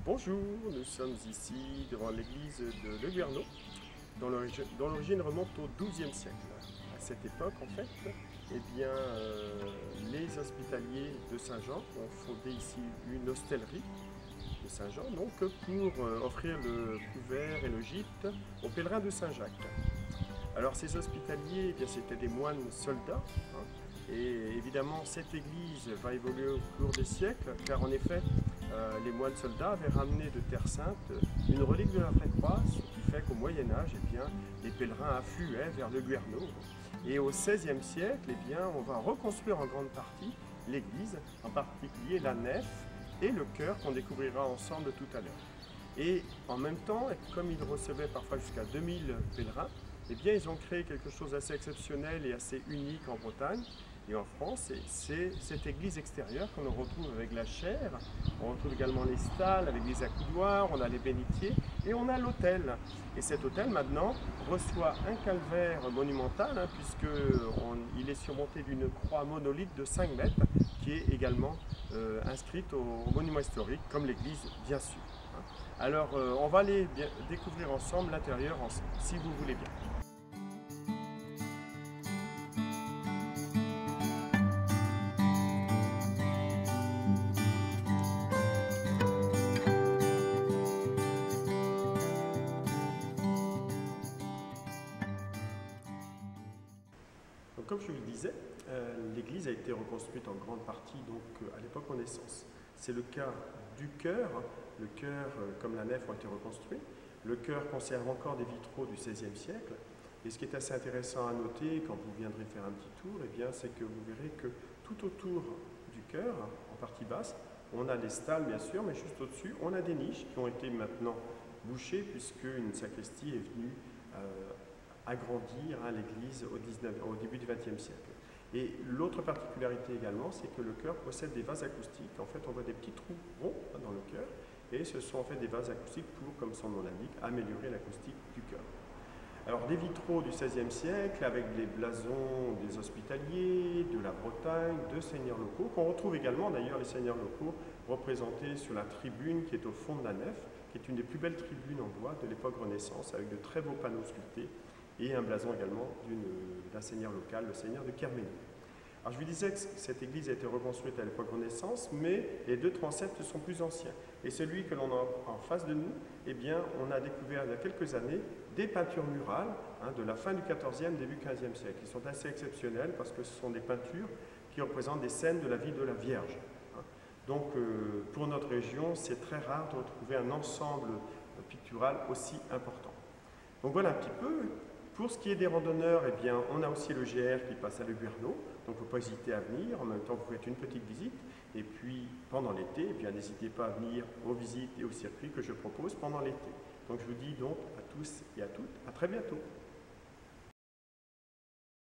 Bonjour, nous sommes ici devant l'église de Le Guerneau, dont l'origine remonte au XIIe siècle. À cette époque, en fait, les hospitaliers de Saint-Jean ont fondé ici une hostellerie de Saint-Jean, donc pour offrir le couvert et le gîte aux pèlerins de Saint-Jacques. Alors ces hospitaliers, c'était des moines soldats, et évidemment cette église va évoluer au cours des siècles, car en effet les moines soldats avaient ramené de Terre Sainte une relique de la Vraie Croix, ce qui fait qu'au Moyen-Âge, les pèlerins affluaient vers le Guerneau. Et au XVIe siècle, on va reconstruire en grande partie l'église, en particulier la nef et le chœur qu'on découvrira ensemble tout à l'heure. Et en même temps, comme ils recevaient parfois jusqu'à 2000 pèlerins, ils ont créé quelque chose d'assez exceptionnel et assez unique en Bretagne et en France. C'est cette église extérieure qu'on retrouve avec la chaire. On retrouve également les stalles avec les accoudoirs, on a les bénitiers et on a l'autel. Et cet autel maintenant reçoit un calvaire monumental puisqu'il est surmonté d'une croix monolithe de 5 mètres qui est également inscrite au monument historique comme l'église bien sûr. Alors on va aller découvrir ensemble l'intérieur si vous voulez bien. Donc, comme je vous le disais, l'église a été reconstruite en grande partie à l'époque Renaissance. C'est le cas du chœur. Le chœur, comme la nef, ont été reconstruits. Le chœur conserve encore des vitraux du XVIe siècle. Et ce qui est assez intéressant à noter quand vous viendrez faire un petit tour, c'est que vous verrez que tout autour du chœur, en partie basse, on a des stalles bien sûr, mais juste au-dessus, on a des niches qui ont été maintenant bouchées puisque une sacristie est venue agrandir l'église au début du XXe siècle. Et l'autre particularité également, c'est que le chœur possède des vases acoustiques. En fait, on voit des petits trous ronds dans le chœur, et ce sont en fait des vases acoustiques pour, comme son nom l'indique, améliorer l'acoustique du chœur. Alors, des vitraux du XVIe siècle, avec les blasons des hospitaliers, de la Bretagne, de seigneurs locaux, qu'on retrouve également d'ailleurs les seigneurs locaux représentés sur la tribune qui est au fond de la nef, qui est une des plus belles tribunes en bois de l'époque Renaissance, avec de très beaux panneaux sculptés, et un blason également d'un seigneur local, le seigneur de Kermény. Alors je vous disais que cette église a été reconstruite à l'époque Renaissance, mais les deux transepts sont plus anciens. Et celui que l'on a en face de nous, on a découvert il y a quelques années des peintures murales de la fin du XIVe, début XVe siècle, qui sont assez exceptionnelles parce que ce sont des peintures qui représentent des scènes de la vie de la Vierge. Donc pour notre région, c'est très rare de retrouver un ensemble pictural aussi important. Donc voilà un petit peu. Pour ce qui est des randonneurs, on a aussi le GR qui passe à Le Guerneau, donc il ne faut pas hésiter à venir. En même temps, vous faites une petite visite. Et puis, pendant l'été, n'hésitez pas à venir aux visites et aux circuits que je propose pendant l'été. Donc, je vous dis donc à tous et à toutes, à très bientôt.